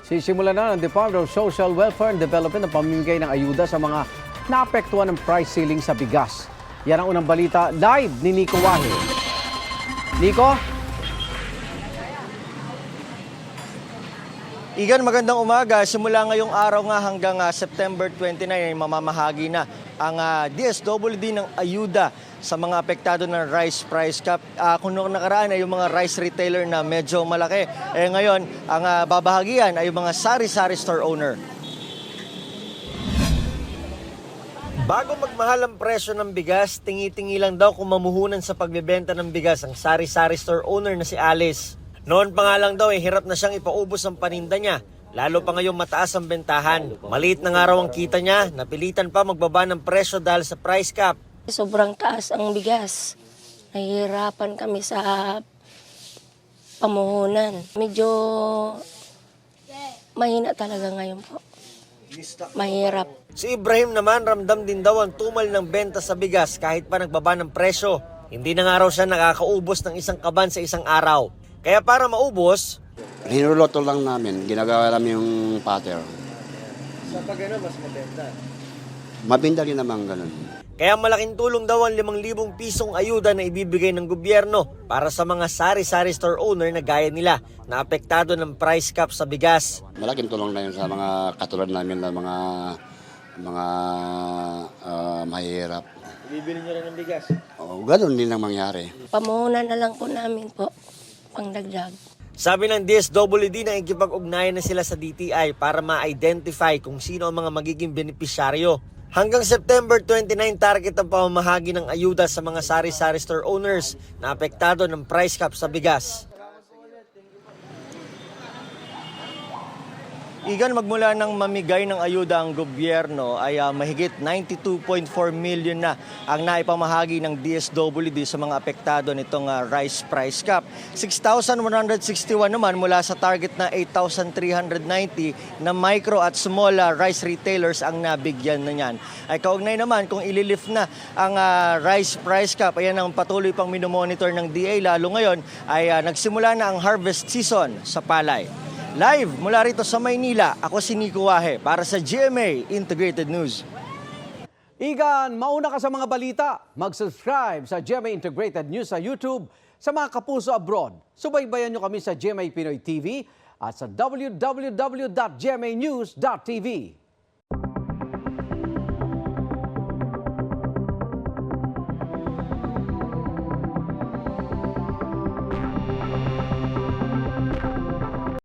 Sisimula na ng Department of Social Welfare and Development ang pamimigay ng ayuda sa mga naapektuhan ng price ceiling sa bigas. Yan ang unang balita live ni Nico Wahe. Nico? Igan, magandang umaga. Simula ngayong araw nga hanggang September 29 ay mamamahagi na ang DSWD ng ayuda sa mga apektado ng rice price cap. Kung noong nakaraan ay yung mga rice retailer na medyo malaki, ngayon ang babahagian ay yung mga sari-sari store owner. Bago magmahal ang presyo ng bigas, tingi-tingi lang daw kung mamuhunan sa pagbebenta ng bigas ang sari-sari store owner na si Alice. Noon pa nga lang daw hirap na siyang ipaubos ang paninda niya. Lalo pa ngayong mataas ang bentahan. Maliit na nga raw ang kita niya, napilitan pa magbaba ng presyo dahil sa price cap. Sobrang taas ang bigas. Nahihirapan kami sa pamuhunan. Medyo mahina talaga ngayon po. Mahirap. Si Ibrahim naman ramdam din daw ang tumal ng benta sa bigas kahit pa nagbaba ng presyo. Hindi na nga raw siya nakakaubos ng isang kaban sa isang araw. Kaya para maubos, hinuluto lang namin, ginagawa namin yung patter. sa pagano mas mabenta. Mabinda rin naman ganun. Kaya malaking tulong daw ang 5,000 pisong ayuda na ibibigay ng gobyerno para sa mga sari-sari store owner na gaya nila na apektado ng price cap sa bigas. Malaking tulong na yun sa mga katulad namin na mga mahihirap. Bibili nyo rin ng bigas? O, ganun din ang mangyari. Pamuhunan na lang po namin po, pangdagdag. Sabi ng DSWD na ikipag-ugnayan na sila sa DTI para ma-identify kung sino ang mga magiging benepisyaryo. Hanggang September 29, target ang pamamahagi ng ayuda sa mga sari-sari store owners na apektado ng price cap sa bigas. Igan, magmula ng mamigay ng ayuda ang gobyerno ay mahigit 92.4 million na ang naipamahagi ng DSWD sa mga apektado nitong rice price cap. 6,161 naman mula sa target na 8,390 na micro at small rice retailers ang nabigyan na niyan. Ay kaugnay naman kung ililift na ang rice price cap, ayan ang patuloy pang minomonitor ng DA, lalo ngayon ay nagsimula na ang harvest season sa palay. Live mula rito sa Maynila, ako si Nico Wahe para sa GMA Integrated News. Igan, mauna ka sa mga balita. Mag-subscribe sa GMA Integrated News sa YouTube. Sa mga kapuso abroad, subaybayan nyo kami sa GMA Pinoy TV at sa www.gmanews.tv.